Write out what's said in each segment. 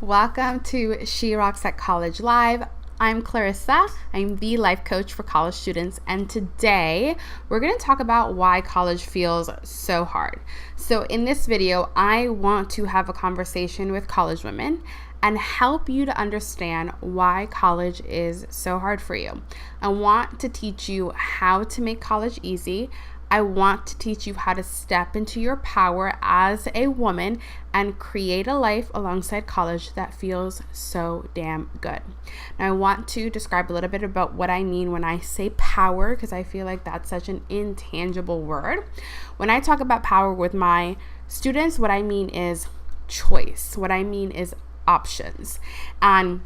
Welcome to She Rocks at College Live. I'm Clarissa. I'm the life coach for college students, and today we're going to talk about why college feels so hard. So in this video, I want to have a conversation with college women and help you to understand why college is so hard for you. I want to teach you how to make college easy. I want to teach you how to step into your power as a woman and create a life alongside college that feels so damn good. Now, I want to describe a little bit about what I mean when I say power, because I feel like that's such an intangible word. When I talk about power with my students, what I mean is choice. What I mean is options. And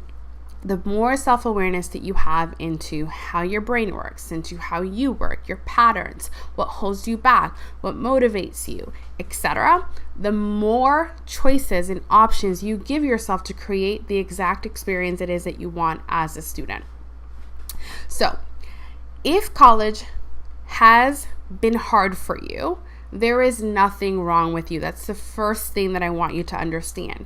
the more self-awareness that you have into how your brain works, into how you work, your patterns, what holds you back, what motivates you, etc., the more choices and options you give yourself to create the exact experience it is that you want as a student. So, if college has been hard for you, there is nothing wrong with you. That's the first thing that I want you to understand.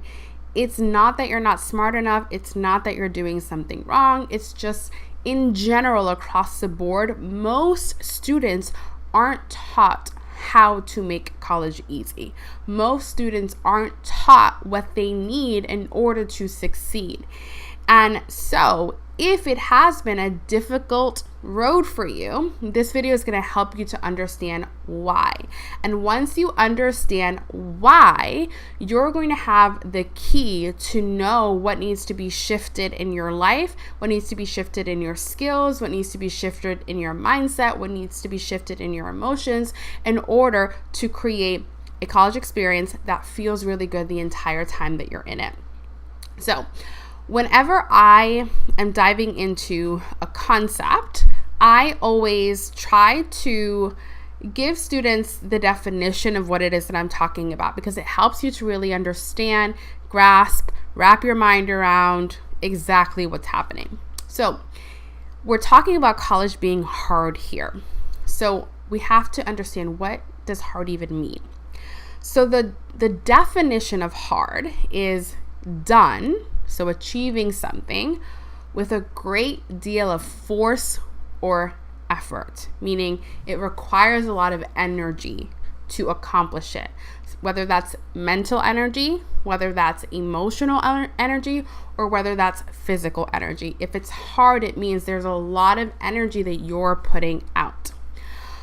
It's not that you're not smart enough. It's not that you're doing something wrong. It's just in general across the board, most students aren't taught how to make college easy. Most students aren't taught what they need in order to succeed. And so if it has been a difficult road for you, this video is going to help you to understand why. And once you understand why, you're going to have the key to know what needs to be shifted in your life, what needs to be shifted in your skills, what needs to be shifted in your mindset, what needs to be shifted in your emotions in order to create a college experience that feels really good the entire time that you're in it. So, whenever I am diving into a concept, I always try to give students the definition of what it is that I'm talking about, because it helps you to really understand, grasp, wrap your mind around exactly what's happening. So we're talking about college being hard here. So we have to understand, what does hard even mean? So the definition of hard is done, so achieving something with a great deal of force or effort, meaning it requires a lot of energy to accomplish it, whether that's mental energy, whether that's emotional energy, or whether that's physical energy. If it's hard, it means there's a lot of energy that you're putting out.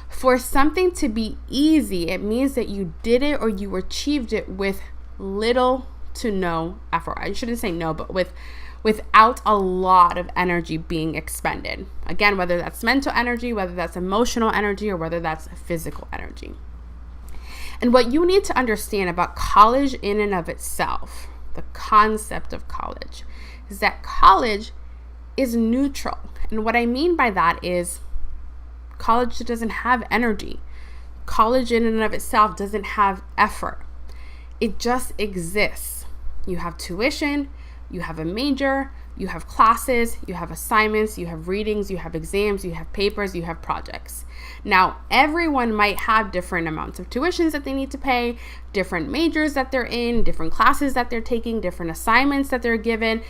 For something to be easy, it means that you did it or you achieved it with little to no effort. I shouldn't say no, but without a lot of energy being expended. Again, whether that's mental energy, whether that's emotional energy, or whether that's physical energy. And what you need to understand about college in and of itself, the concept of college, is that college is neutral. And what I mean by that is college doesn't have energy. College in and of itself doesn't have effort. It just exists. You have tuition, you have a major, you have classes, you have assignments, you have readings, you have exams, you have papers, you have projects. Now, everyone might have different amounts of tuitions that they need to pay, different majors that they're in, different classes that they're taking, different assignments that they're given,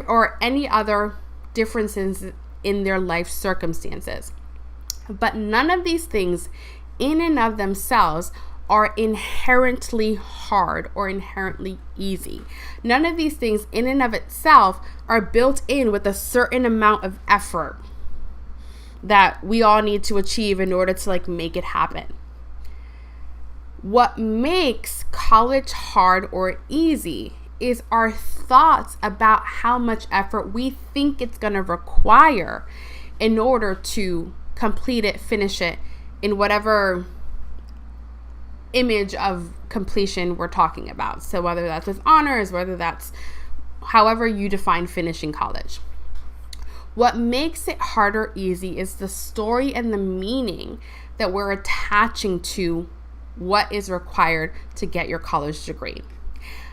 or any other differences in their life circumstances. But none of these things in and of themselves are inherently hard or inherently easy. None of these things in and of itself are built in with a certain amount of effort that we all need to achieve in order to make it happen. What makes college hard or easy is our thoughts about how much effort we think it's going to require in order to complete it, finish it in whatever image of completion we're talking about. So whether that's with honors, whether that's however you define finishing college. What makes it hard or easy is the story and the meaning that we're attaching to what is required to get your college degree.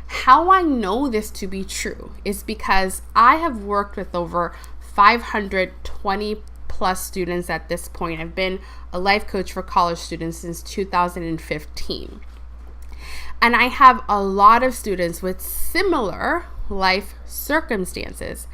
How I know this to be true is because I have worked with over 520 plus students at this point. I've been a life coach for college students since 2015. And I have a lot of students with similar life circumstances.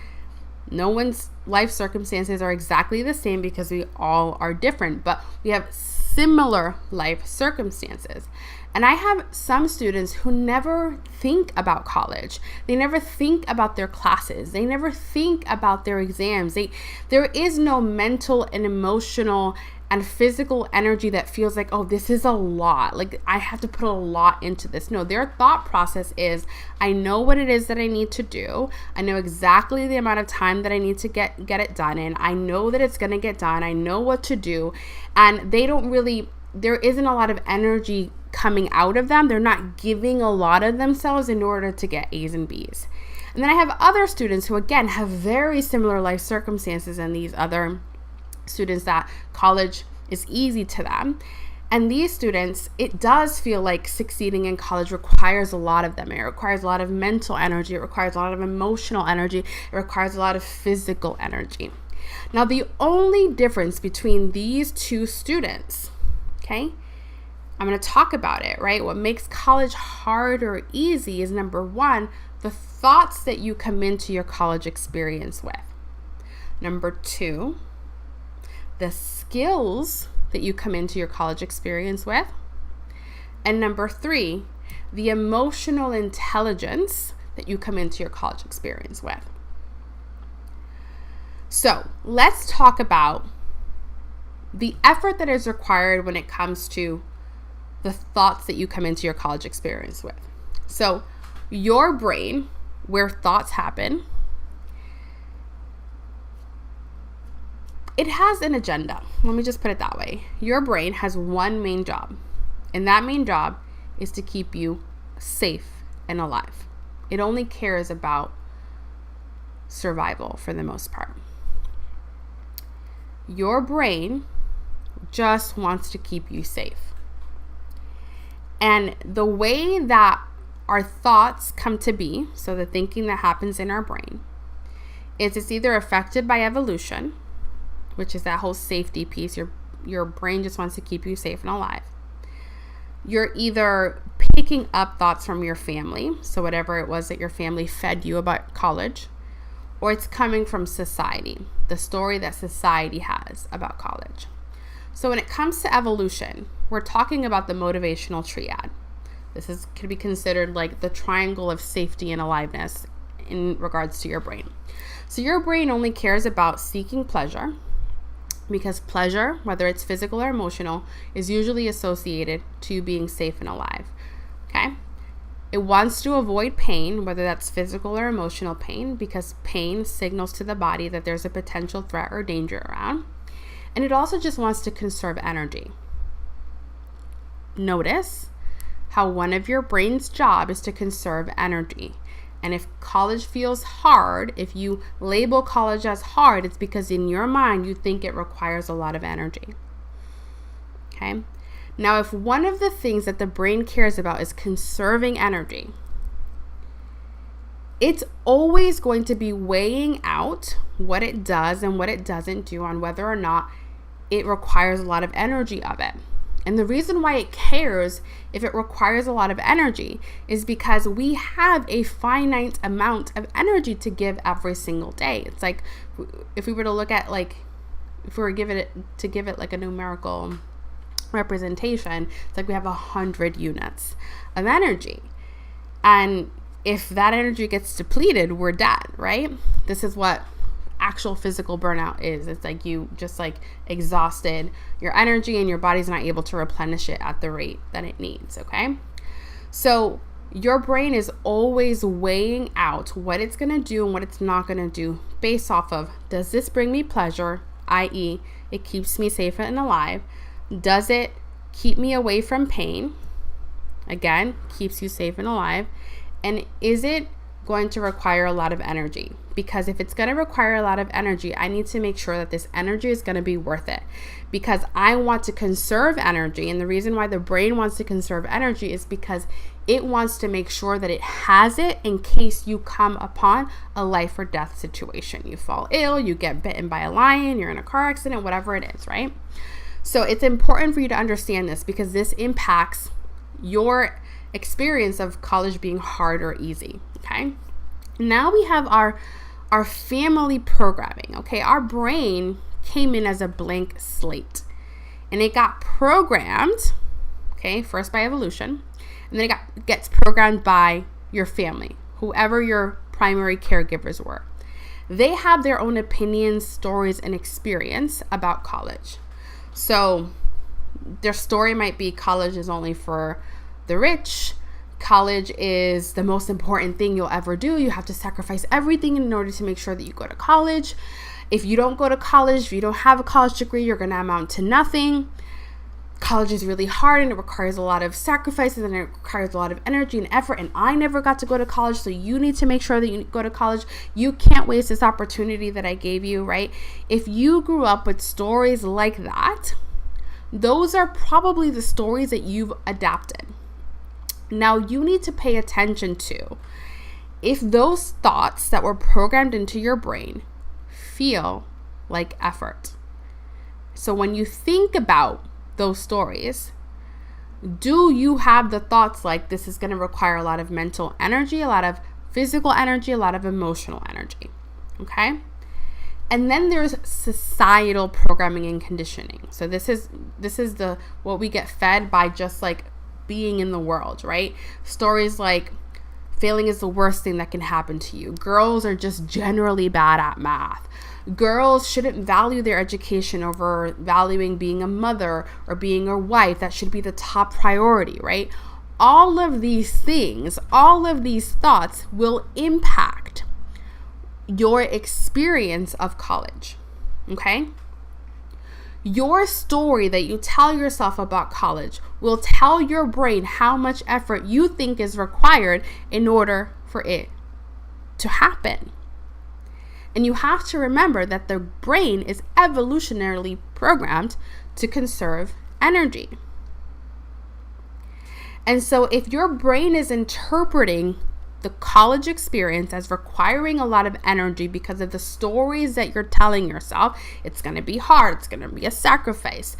No one's life circumstances are exactly the same because we all are different, but we have similar life circumstances. And I have some students who never think about college. They never think about their classes. They never think about their exams. There is no mental and emotional and physical energy that feels like, oh, this is a lot. Like I have to put a lot into this. No, their thought process is, I know what it is that I need to do. I know exactly the amount of time that I need to get it done in. I know that it's going to get done. I know what to do. And there isn't a lot of energy coming out of them. They're not giving a lot of themselves in order to get A's and B's. And then I have other students who, again, have very similar life circumstances and these other students that college is easy to them. And these students, it does feel like succeeding in college requires a lot of them. It requires a lot of mental energy. It requires a lot of emotional energy. It requires a lot of physical energy. Now, the only difference between these two students, okay, I'm going to talk about it, right? What makes college hard or easy is, number one, the thoughts that you come into your college experience with. Number two, the skills that you come into your college experience with. And number three, the emotional intelligence that you come into your college experience with. So let's talk about the effort that is required when it comes to the thoughts that you come into your college experience with. So your brain, where thoughts happen, it has an agenda. Let me just put it that way. Your brain has one main job, and that main job is to keep you safe and alive. It only cares about survival for the most part. Your brain just wants to keep you safe. And the way that our thoughts come to be, so the thinking that happens in our brain, is it's either affected by evolution, which is that whole safety piece. Your brain just wants to keep you safe and alive. You're either picking up thoughts from your family, so whatever it was that your family fed you about college, or it's coming from society, the story that society has about college. So when it comes to evolution, we're talking about the motivational triad. This could be considered like the triangle of safety and aliveness in regards to your brain. So your brain only cares about seeking pleasure, because pleasure, whether it's physical or emotional, is usually associated to you being safe and alive. Okay? It wants to avoid pain, whether that's physical or emotional pain, because pain signals to the body that there's a potential threat or danger around. And it also just wants to conserve energy. Notice how one of your brain's job is to conserve energy. And if college feels hard, if you label college as hard, it's because in your mind you think it requires a lot of energy. Okay? Now, if one of the things that the brain cares about is conserving energy, it's always going to be weighing out what it does and what it doesn't do on whether or not it requires a lot of energy of it. And the reason why it cares if it requires a lot of energy is because we have a finite amount of energy to give every single day. It's like if we were to look at if we were give it like a numerical representation, it's like we have 100 units of energy. And if that energy gets depleted, we're dead, right? This is what actual physical burnout is. It's like you just exhausted your energy and your body's not able to replenish it at the rate that it needs. Okay. So your brain is always weighing out what it's going to do and what it's not going to do based off of, does this bring me pleasure? i.e. it keeps me safe and alive. Does it keep me away from pain? Again, keeps you safe and alive. And is it going to require a lot of energy? Because if it's going to require a lot of energy, I need to make sure that this energy is going to be worth it, because I want to conserve energy. And the reason why the brain wants to conserve energy is because it wants to make sure that it has it in case you come upon a life or death situation. You fall ill, you get bitten by a lion, you're in a car accident, whatever it is, right? So it's important for you to understand this, because this impacts your experience of college being hard or easy. Okay. Now we have our family programming, okay? Our brain came in as a blank slate and it got programmed, okay, first by evolution, and then it gets programmed by your family, whoever your primary caregivers were. They have their own opinions, stories, and experience about college. So their story might be college is only for the rich. College is the most important thing you'll ever do. You have to sacrifice everything in order to make sure that you go to college. If you don't go to college, if you don't have a college degree, you're going to amount to nothing. College is really hard and it requires a lot of sacrifices and it requires a lot of energy and effort. And I never got to go to college, so you need to make sure that you go to college. You can't waste this opportunity that I gave you, right? If you grew up with stories like that, those are probably the stories that you've adapted. Now you need to pay attention to if those thoughts that were programmed into your brain feel like effort. So when you think about those stories, do you have the thoughts like this is going to require a lot of mental energy, a lot of physical energy, a lot of emotional energy? Okay. And then there's societal programming and conditioning. So this is the what we get fed by just like being in the world, right? Stories like failing is the worst thing that can happen to you. Girls are just generally bad at math. Girls shouldn't value their education over valuing being a mother or being a wife. That should be the top priority, right? All of these things, all of these thoughts will impact your experience of college, okay? Your story that you tell yourself about college will tell your brain how much effort you think is required in order for it to happen. And you have to remember that the brain is evolutionarily programmed to conserve energy. And so if your brain is interpreting the college experience as requiring a lot of energy because of the stories that you're telling yourself, it's going to be hard, it's going to be a sacrifice.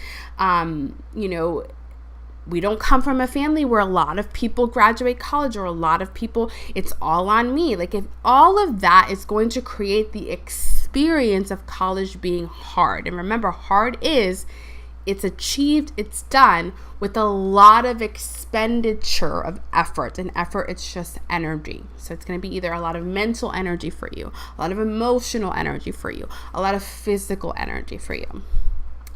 We don't come from a family where a lot of people graduate college, or a lot of people, it's all on me. Like, if all of that is going to create the experience of college being hard, and remember, hard is, it's achieved, it's done with a lot of expenditure of effort. And effort, it's just energy. So it's going to be either a lot of mental energy for you, a lot of emotional energy for you, a lot of physical energy for you.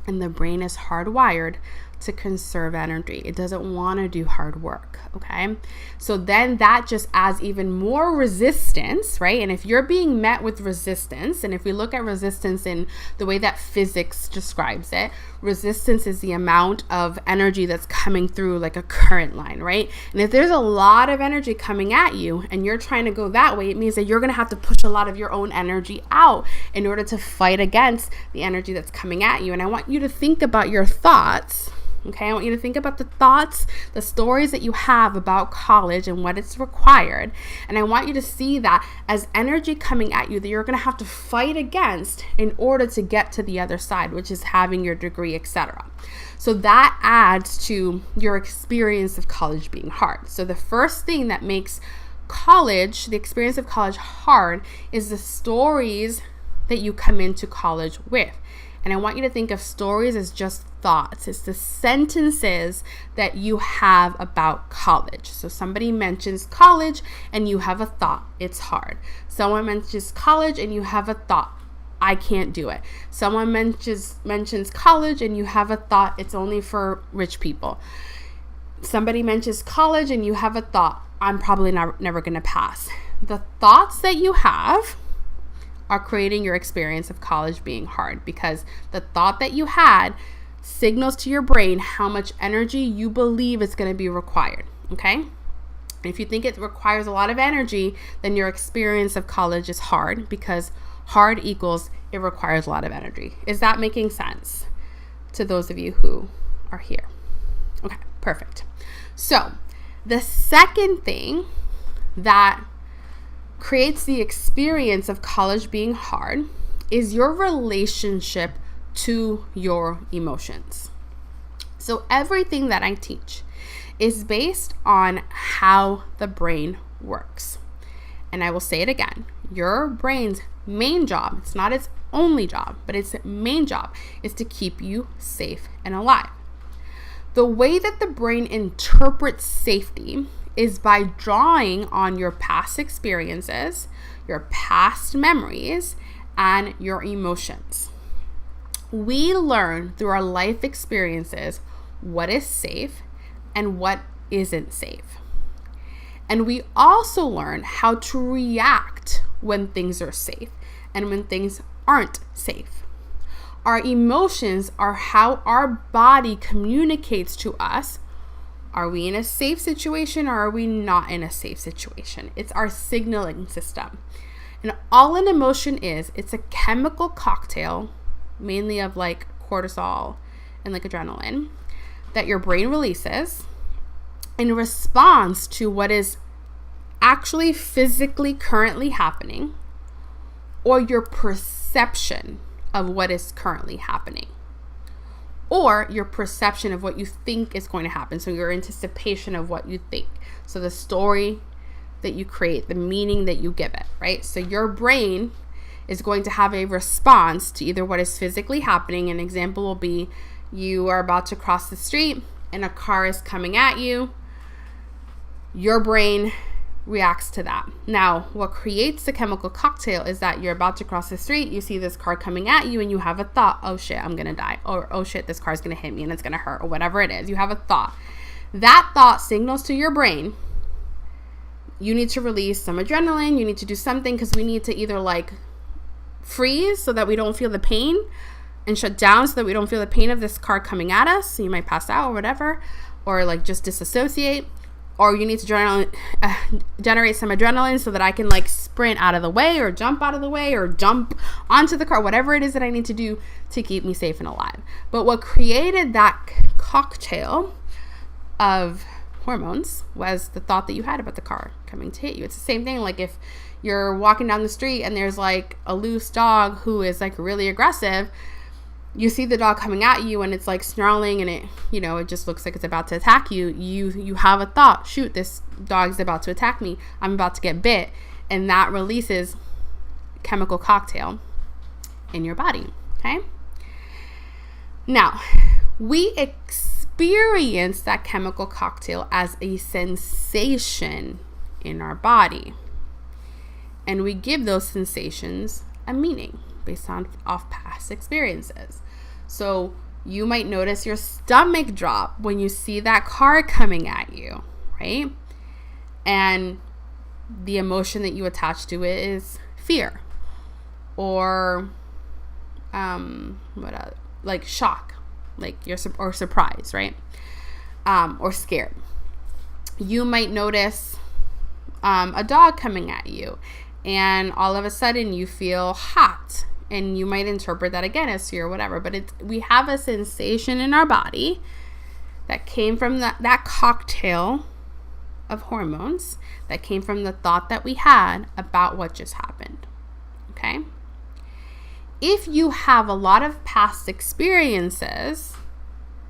And the brain is hardwired to conserve energy. It doesn't want to do hard work, okay? So then that just adds even more resistance, right? And if you're being met with resistance, and if we look at resistance in the way that physics describes it, resistance is the amount of energy that's coming through like a current line, right? And if there's a lot of energy coming at you and you're trying to go that way, it means that you're going to have to push a lot of your own energy out in order to fight against the energy that's coming at you. And I want you to think about your thoughts. Okay, I want you to think about the thoughts, the stories that you have about college and what it's required. And I want you to see that as energy coming at you that you're going to have to fight against in order to get to the other side, which is having your degree, etc. So that adds to your experience of college being hard. So the first thing that makes college, the experience of college hard, is the stories that you come into college with. And I want you to think of stories as just thoughts. It's the sentences that you have about college. So somebody mentions college and you have a thought, it's hard. Someone mentions college and you have a thought, I can't do it. Someone mentions college and you have a thought, it's only for rich people. Somebody mentions college and you have a thought, I'm probably never going to pass. The thoughts that you have are creating your experience of college being hard, because the thought that you had signals to your brain how much energy you believe is going to be required, okay? And if you think it requires a lot of energy, then your experience of college is hard, because hard equals it requires a lot of energy. Is that making sense to those of you who are here? Okay, perfect. So the second thing that creates the experience of college being hard is your relationship to your emotions. So everything that I teach is based on how the brain works. And I will say it again, your brain's main job, it's not its only job, but its main job is to keep you safe and alive. The way that the brain interprets safety is by drawing on your past experiences, your past memories, and your emotions. We learn through our life experiences what is safe and what isn't safe. And we also learn how to react when things are safe and when things aren't safe. Our emotions are how our body communicates to us. Are we in a safe situation or are we not in a safe situation? It's our signaling system. And all an emotion is, it's a chemical cocktail, mainly of like cortisol and like adrenaline, that your brain releases in response to what is actually physically currently happening or your perception of what is currently happening or your perception of what you think is going to happen. So your anticipation of what you think. So the story that you create, the meaning that you give it, right? So your brain is going to have a response to either what is physically happening. An example will be you are about to cross the street and a car is coming at you. Your brain reacts to that. Now, what creates the chemical cocktail is that you're about to cross the street, you see this car coming at you, and you have a thought, oh shit, I'm gonna die, or oh shit, this car's gonna hit me and it's gonna hurt, or whatever it is. You have a thought. That thought signals to your brain, you need to release some adrenaline, you need to do something, because we need to either like freeze so that we don't feel the pain and shut down so that we don't feel the pain of this car coming at us, so you might pass out or whatever, or like just disassociate. Or you need to generate some adrenaline so that I can like sprint out of the way or jump out of the way or jump onto the car, whatever it is that I need to do to keep me safe and alive. But what created that cocktail of hormones was the thought that you had about the car coming to hit you. It's the same thing. Like if you're walking down the street and there's like a loose dog who is like really aggressive, you see the dog coming at you and it's like snarling and it, you know, it just looks like it's about to attack you. You have a thought, shoot, this dog's about to attack me. I'm about to get bit. And that releases chemical cocktail in your body. Okay. Now, we experience that chemical cocktail as a sensation in our body. And we give those sensations a meaning based on off past experiences. So you might notice your stomach drop when you see that car coming at you, right? And the emotion that you attach to it is fear or like shock, like or surprise, right? Or scared. You might notice a dog coming at you and all of a sudden you feel hot. And you might interpret that again as fear or whatever. But we have a sensation in our body that came from that cocktail of hormones that came from the thought that we had about what just happened. Okay? If you have a lot of past experiences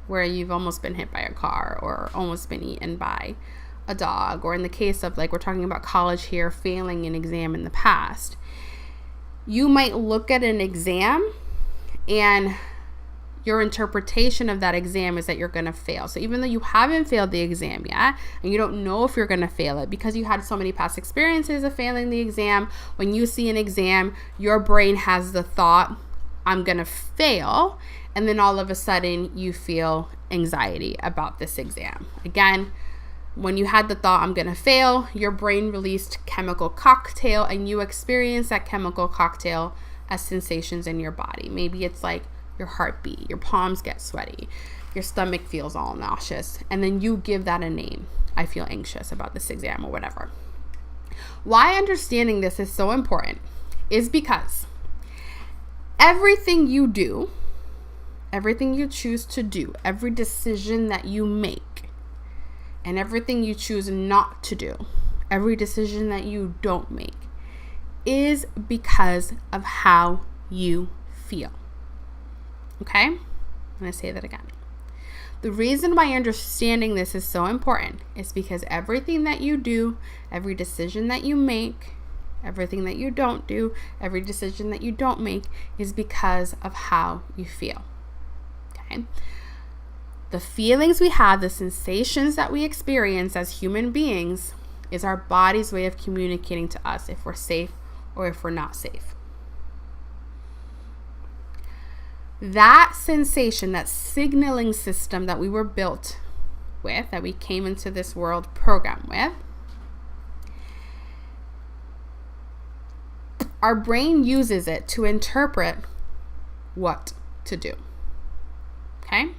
where you've almost been hit by a car or almost been eaten by a dog, or in the case of like we're talking about college here, failing an exam in the past, you might look at an exam and your interpretation of that exam is that you're going to fail. So even though you haven't failed the exam yet, and you don't know if you're going to fail it because you had so many past experiences of failing the exam, when you see an exam, your brain has the thought, I'm going to fail. And then all of a sudden you feel anxiety about this exam. Again, when you had the thought, I'm going to fail, your brain released chemical cocktail and you experience that chemical cocktail as sensations in your body. Maybe it's like your heartbeat, your palms get sweaty, your stomach feels all nauseous, and then you give that a name. I feel anxious about this exam or whatever. Why understanding this is so important is because everything you do, everything you choose to do, every decision that you make, and everything you choose not to do, every decision that you don't make, is because of how you feel. Okay? I'm going to say that again. The reason why understanding this is so important is because everything that you do, every decision that you make, everything that you don't do, every decision that you don't make is because of how you feel. Okay? The feelings we have, the sensations that we experience as human beings is our body's way of communicating to us if we're safe or if we're not safe. That sensation, that signaling system that we were built with, that we came into this world programmed with, our brain uses it to interpret what to do. Okay?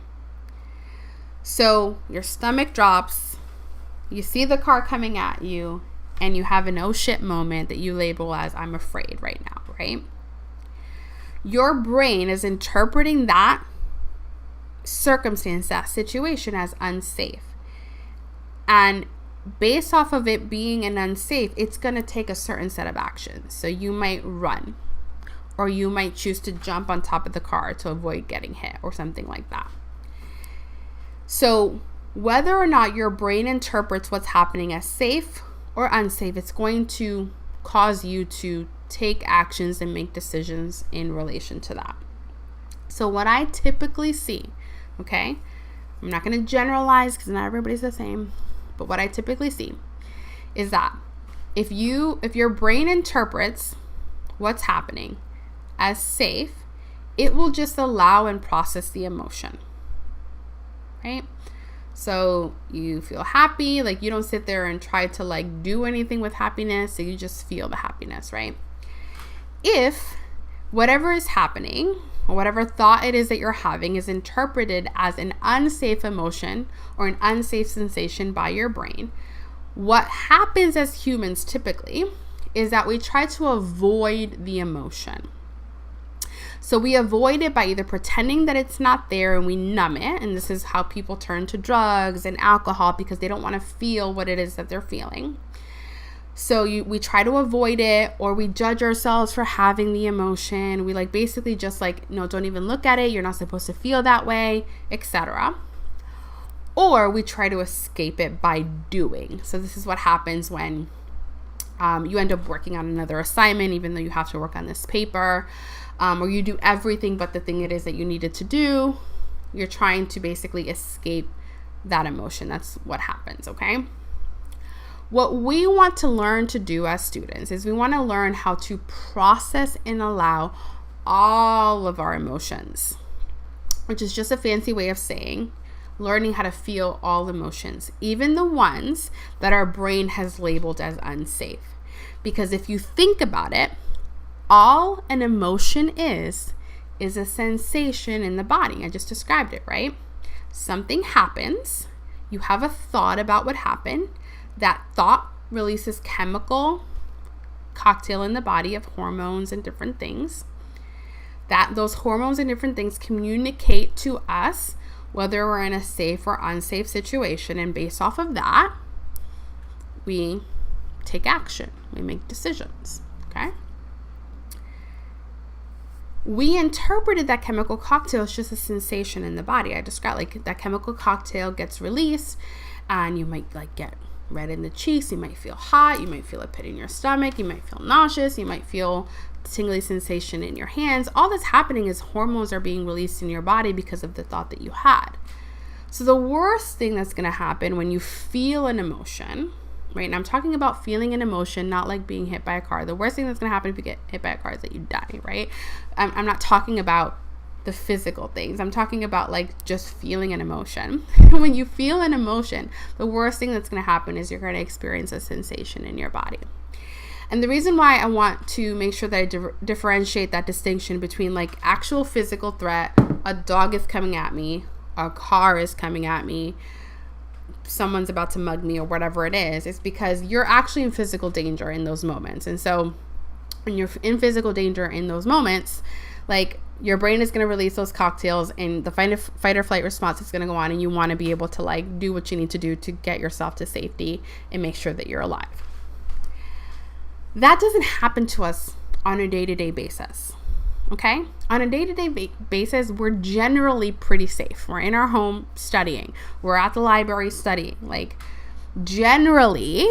So your stomach drops, you see the car coming at you, and you have an oh shit moment that you label as I'm afraid right now, right? Your brain is interpreting that circumstance, that situation as unsafe. And based off of it being an unsafe, it's going to take a certain set of actions. So you might run, or you might choose to jump on top of the car to avoid getting hit or something like that. So whether or not your brain interprets what's happening as safe or unsafe, it's going to cause you to take actions and make decisions in relation to that. So what I typically see, okay, I'm not going to generalize because not everybody's the same, but what I typically see is that if your brain interprets what's happening as safe, it will just allow and process the emotion, right? So you feel happy, like you don't sit there and try to like do anything with happiness, so you just feel the happiness, right? If whatever is happening or whatever thought it is that you're having is interpreted as an unsafe emotion or an unsafe sensation by your brain, what happens as humans typically is that we try to avoid the emotion. So we avoid it by either pretending that it's not there and we numb it. And this is how people turn to drugs and alcohol because they don't want to feel what it is that they're feeling. So we try to avoid it, or we judge ourselves for having the emotion. We like basically just like, no, don't even look at it. You're not supposed to feel that way, etc. Or we try to escape it by doing. So this is what happens when you end up working on another assignment, even though you have to work on this paper, or you do everything but the thing it is that you needed to do. You're trying to basically escape that emotion. That's what happens, okay? What we want to learn to do as students is we want to learn how to process and allow all of our emotions, which is just a fancy way of saying learning how to feel all emotions, even the ones that our brain has labeled as unsafe. Because if you think about it, all an emotion is a sensation in the body. I just described it, right? Something happens, you have a thought about what happened. That thought releases chemical cocktail in the body of hormones and different things. That those hormones and different things communicate to us whether we're in a safe or unsafe situation. And based off of that, we take action. We make decisions, okay? We interpreted that chemical cocktail as just a sensation in the body. I described like that chemical cocktail gets released and you might like get red in the cheeks, you might feel hot, you might feel a pit in your stomach, you might feel nauseous, you might feel tingly sensation in your hands. All that's happening is hormones are being released in your body because of the thought that you had. So the worst thing that's going to happen when you feel an emotion, right? And I'm talking about feeling an emotion, not like being hit by a car. The worst thing that's going to happen if you get hit by a car is that you die, right? I'm not talking about the physical things. I'm talking about like just feeling an emotion. When you feel an emotion, the worst thing that's going to happen is you're going to experience a sensation in your body. And the reason why I want to make sure that I differentiate that distinction between like actual physical threat, a dog is coming at me, a car is coming at me, someone's about to mug me or whatever it is because you're actually in physical danger in those moments. And so when you're in physical danger in those moments, like your brain is going to release those cocktails and the fight or flight response is going to go on, and you want to be able to like do what you need to do to get yourself to safety and make sure that you're alive. That doesn't happen to us on a day-to-day basis. Okay? On a day-to-day basis, we're generally pretty safe. We're in our home studying. We're at the library studying. Like generally,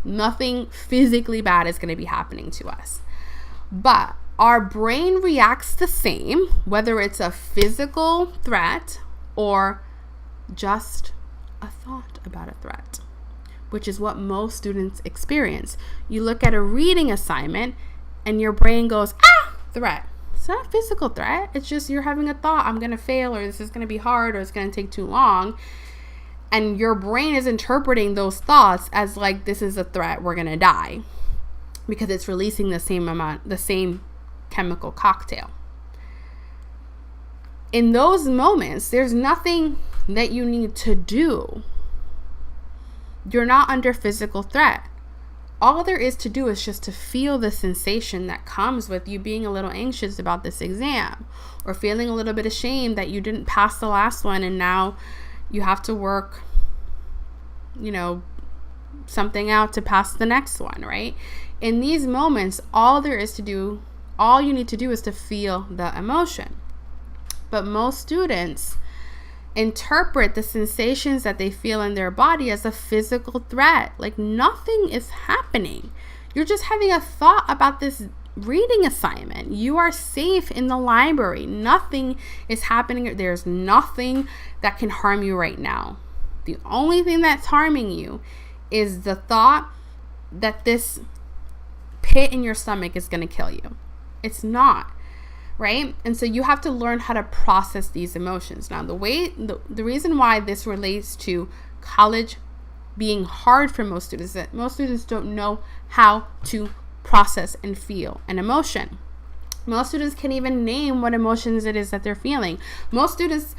Nothing physically bad is going to be happening to us. But our brain reacts the same, whether it's a physical threat or just a thought about a threat, which is what most students experience. You look at a reading assignment and your brain goes, threat. It's not a physical threat. It's just you're having a thought, I'm going to fail, or this is going to be hard, or it's going to take too long. And your brain is interpreting those thoughts as like, this is a threat, we're going to die, because it's releasing the same chemical cocktail. In those moments, there's nothing that you need to do. You're not under physical threat. All there is to do is just to feel the sensation that comes with you being a little anxious about this exam, or feeling a little bit ashamed that you didn't pass the last one and now you have to work, something out to pass the next one, right? In these moments, all you need to do is to feel the emotion. But most students interpret the sensations that they feel in their body as a physical threat. Like nothing is happening. You're just having a thought about this reading assignment. You are safe in the library. Nothing is happening. There's nothing that can harm you right now. The only thing that's harming you is the thought that this pit in your stomach is going to kill you. It's not. Right? And so you have to learn how to process these emotions. Now, the reason why this relates to college being hard for most students is that most students don't know how to process and feel an emotion. Most students can't even name what emotions it is that they're feeling. Most students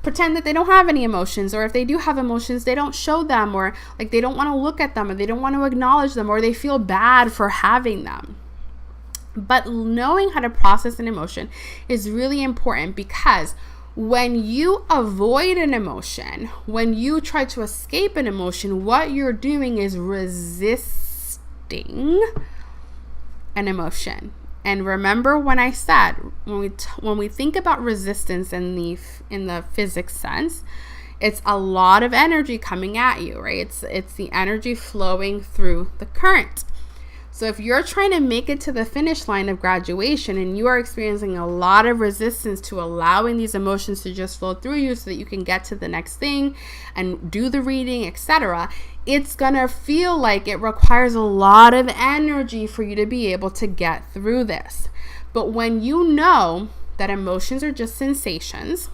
pretend that they don't have any emotions, or if they do have emotions, they don't show them, or like they don't want to look at them, or they don't want to acknowledge them, or they feel bad for having them. But knowing how to process an emotion is really important, because when you avoid an emotion, when you try to escape an emotion, what you're doing is resisting an emotion. And remember when I said, when we think about resistance in the physics sense, it's a lot of energy coming at you, right? It's the energy flowing through the current. So if you're trying to make it to the finish line of graduation and you are experiencing a lot of resistance to allowing these emotions to just flow through you so that you can get to the next thing and do the reading, etc., it's going to feel like it requires a lot of energy for you to be able to get through this. But when you know that emotions are just sensations,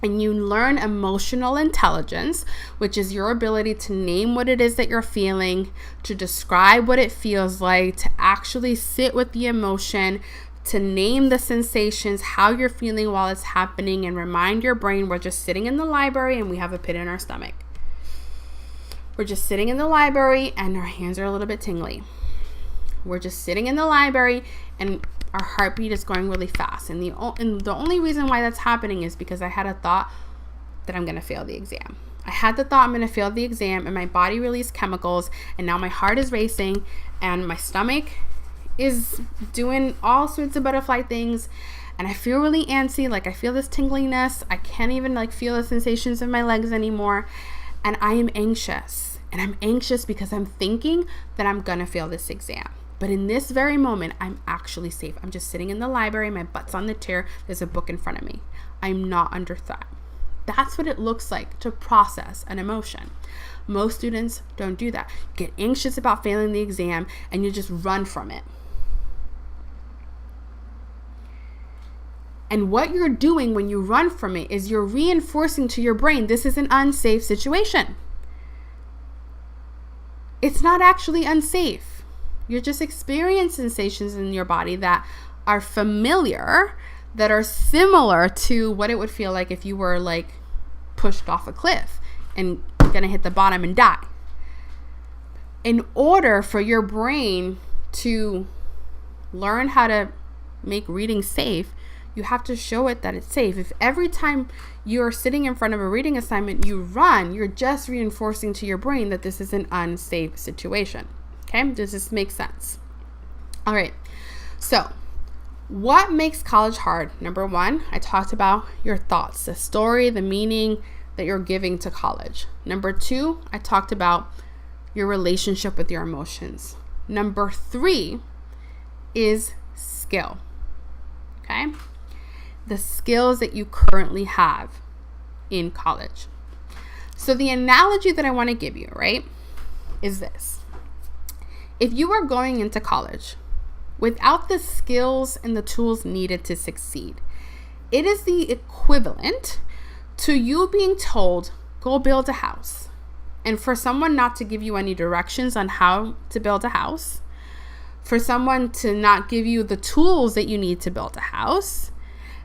and you learn emotional intelligence, which is your ability to name what it is that you're feeling, to describe what it feels like, to actually sit with the emotion, to name the sensations, how you're feeling while it's happening, and remind your brain we're just sitting in the library and we have a pit in our stomach. We're just sitting in the library and our hands are a little bit tingly. We're just sitting in the library and our heartbeat is going really fast. And the only reason why that's happening is because I had a thought that I'm going to fail the exam. I had the thought I'm going to fail the exam, and my body released chemicals, and now my heart is racing and my stomach is doing all sorts of butterfly things, and I feel really antsy. Like I feel this tingliness. I can't even feel the sensations of my legs anymore. And I am anxious, and I'm anxious because I'm thinking that I'm going to fail this exam. But in this very moment, I'm actually safe. I'm just sitting in the library. My butt's on the chair. There's a book in front of me. I'm not under threat. That's what it looks like to process an emotion. Most students don't do that. Get anxious about failing the exam and you just run from it. And what you're doing when you run from it is you're reinforcing to your brain, this is an unsafe situation. It's not actually unsafe. You're just experiencing sensations in your body that are familiar, that are similar to what it would feel like if you were pushed off a cliff and gonna hit the bottom and die. In order for your brain to learn how to make reading safe, you have to show it that it's safe. If every time you're sitting in front of a reading assignment you run, you're just reinforcing to your brain that this is an unsafe situation. Okay, does this make sense? All right, so what makes college hard? Number one, I talked about your thoughts, the story, the meaning that you're giving to college. Number two, I talked about your relationship with your emotions. Number 3 is skill. Okay? The skills that you currently have in college. So the analogy that I want to give you, right, is this. If you are going into college without the skills and the tools needed to succeed, it is the equivalent to you being told, go build a house. And for someone not to give you any directions on how to build a house, for someone to not give you the tools that you need to build a house,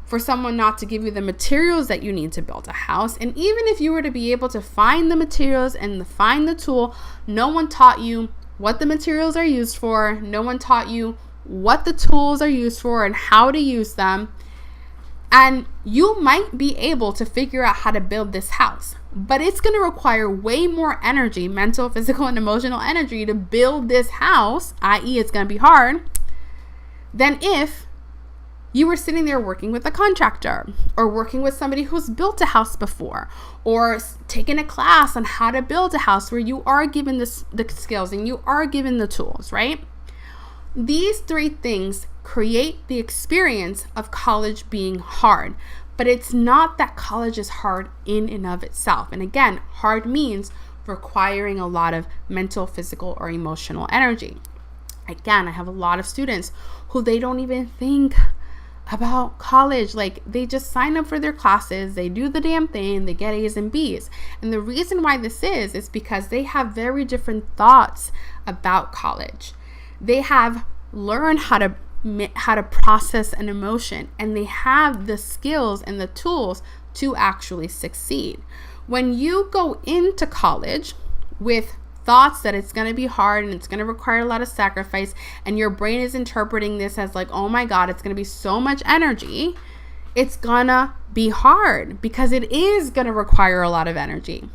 for someone not to give you the materials that you need to build a house. And even if you were to be able to find the materials and find the tool, no one taught you what the materials are used for. No one taught you what the tools are used for and how to use them. And you might be able to figure out how to build this house, but it's going to require way more energy, mental, physical, and emotional energy to build this house, i.e. it's going to be hard, than if you were sitting there working with a contractor or working with somebody who's built a house before, or taking a class on how to build a house where you are given the skills and you are given the tools, right? These 3 things create the experience of college being hard, but it's not that college is hard in and of itself. And again, hard means requiring a lot of mental, physical, or emotional energy. Again, I have a lot of students who they don't even think about college. Like, they just sign up for their classes, they do the damn thing, they get A's and B's. And the reason why this is because they have very different thoughts about college. They have learned how to process an emotion, and they have the skills and the tools to actually succeed. When you go into college with thoughts that it's going to be hard and it's going to require a lot of sacrifice, and your brain is interpreting this as like, oh my God, it's going to be so much energy, it's going to be hard because it is going to require a lot of energy.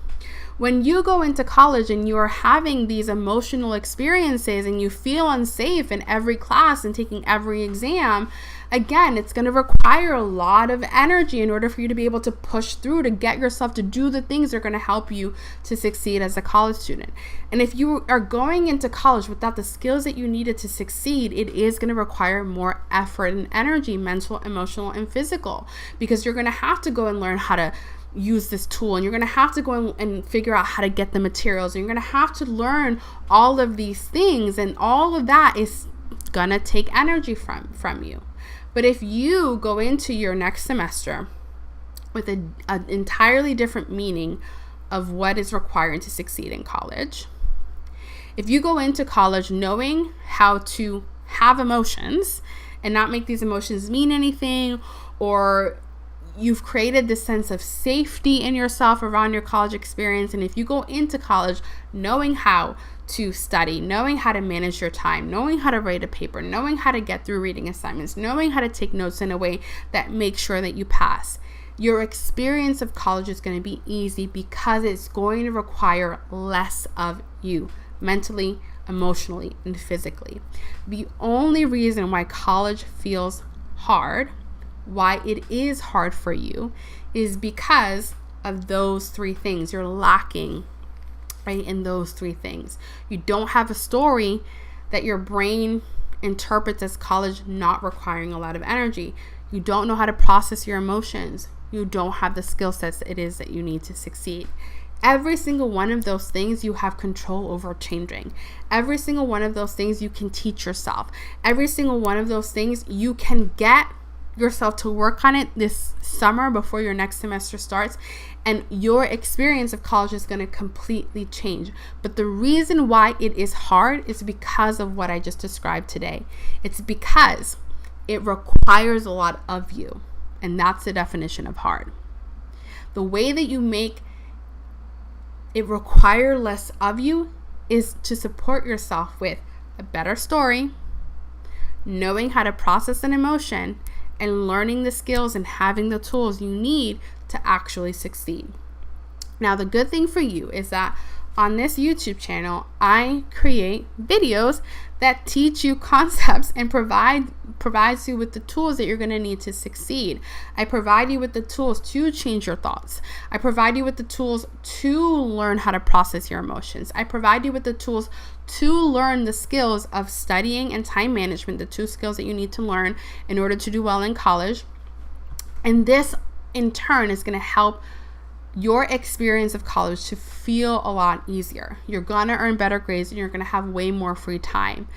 When you go into college and you are having these emotional experiences and you feel unsafe in every class and taking every exam, again, it's going to require a lot of energy in order for you to be able to push through, to get yourself to do the things that are going to help you to succeed as a college student. And if you are going into college without the skills that you needed to succeed, it is going to require more effort and energy, mental, emotional, and physical, because you're going to have to go and learn how to use this tool, and you're going to have to go and figure out how to get the materials, and you're going to have to learn all of these things, and all of that is going to take energy from you. But if you go into your next semester with an entirely different meaning of what is required to succeed in college, if you go into college knowing how to have emotions and not make these emotions mean anything, or you've created this sense of safety in yourself around your college experience, and if you go into college knowing how to study, knowing how to manage your time, knowing how to write a paper, knowing how to get through reading assignments, knowing how to take notes in a way that makes sure that you pass, your experience of college is going to be easy because it's going to require less of you mentally, emotionally, and physically. The only reason why college feels hard, why it is hard for you, is because of those 3 things. You're lacking, right, in those 3 things. You don't have a story that your brain interprets as college not requiring a lot of energy. You don't know how to process your emotions. You don't have the skill sets it is that you need to succeed. Every single one of those things you have control over changing. Every single one of those things you can teach yourself. Every single one of those things you can get yourself to work on it this summer before your next semester starts, and your experience of college is going to completely change. But the reason why it is hard is because of what I just described today. It's because it requires a lot of you, and that's the definition of hard. The way that you make it require less of you is to support yourself with a better story, knowing how to process an emotion, and learning the skills and having the tools you need to actually succeed. Now, the good thing for you is that on this YouTube channel, I create videos that teach you concepts and provides you with the tools that you're going to need to succeed. I provide you with the tools to change your thoughts. I provide you with the tools to learn how to process your emotions. I provide you with the tools to learn the skills of studying and time management, the 2 skills that you need to learn in order to do well in college. And this in turn is going to help your experience of college to feel a lot easier. You're going to earn better grades and you're going to have way more free time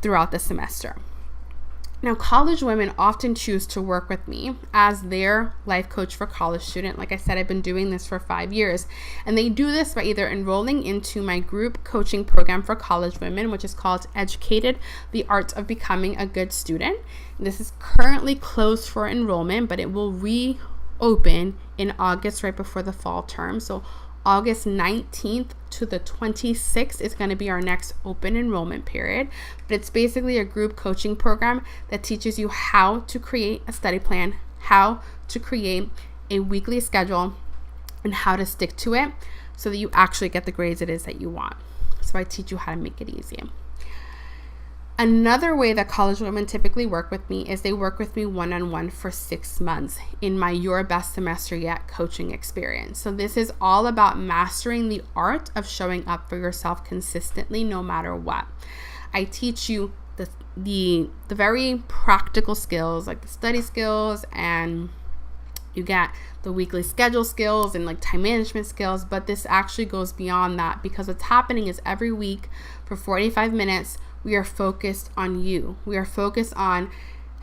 throughout the semester. Now, college women often choose to work with me as their life coach for college student. Like I said, I've been doing this for 5 years, and they do this by either enrolling into my group coaching program for college women, which is called Educated: The Art of Becoming a Good Student. This is currently closed for enrollment, but it will reopen in August, right before the fall term. So August 19th to the 26th is going to be our next open enrollment period. But it's basically a group coaching program that teaches you how to create a study plan, how to create a weekly schedule, and how to stick to it so that you actually get the grades it is that you want. So I teach you how to make it easy. Another way that college women typically work with me is they work with me one-on-one for 6 months in my Your Best Semester Yet coaching experience. So this is all about mastering the art of showing up for yourself consistently, no matter what. I teach you the very practical skills, like the study skills, and you get the weekly schedule skills and like time management skills, but this actually goes beyond that, because what's happening is every week for 45 minutes, we are focused on you. We are focused on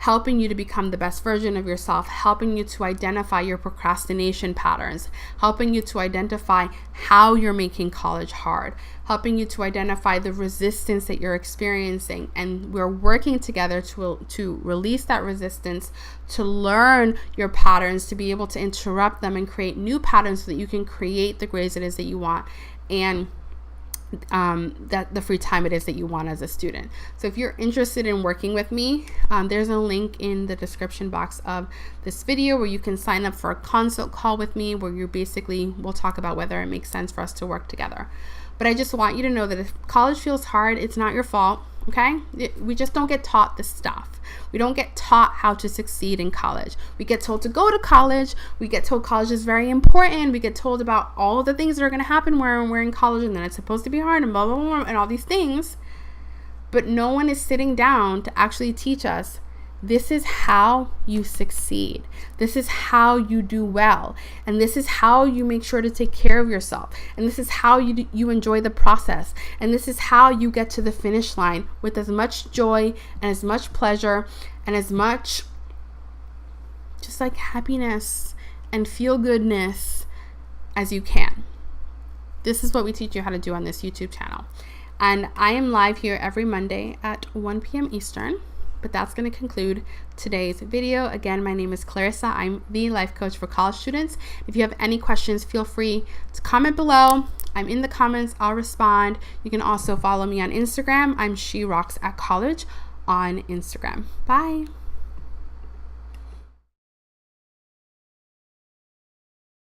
helping you to become the best version of yourself, helping you to identify your procrastination patterns, helping you to identify how you're making college hard, helping you to identify the resistance that you're experiencing. And we're working together to release that resistance, to learn your patterns, to be able to interrupt them and create new patterns so that you can create the grades it is that you want, and that the free time it is that you want as a student. So if you're interested in working with me, there's a link in the description box of this video where you can sign up for a consult call with me, where we'll talk about whether it makes sense for us to work together. But I just want you to know that if college feels hard, it's not your fault. Okay? We just don't get taught this stuff. We don't get taught how to succeed in college. We get told to go to college. We get told college is very important. We get told about all the things that are going to happen when we're in college, and then it's supposed to be hard and blah, blah, blah, and all these things. But no one is sitting down to actually teach us, this is how you succeed. This is how you do well. And this is how you make sure to take care of yourself. And this is how you enjoy the process. And this is how you get to the finish line with as much joy and as much pleasure and as much just like happiness and feel goodness as you can. This is what we teach you how to do on this YouTube channel. And I am live here every Monday at 1 p.m. Eastern. But that's going to conclude today's video. Again, my name is Clarissa. I'm the life coach for college students. If you have any questions, feel free to comment below. I'm in the comments. I'll respond. You can also follow me on Instagram. I'm She Rocks at College on Instagram. Bye.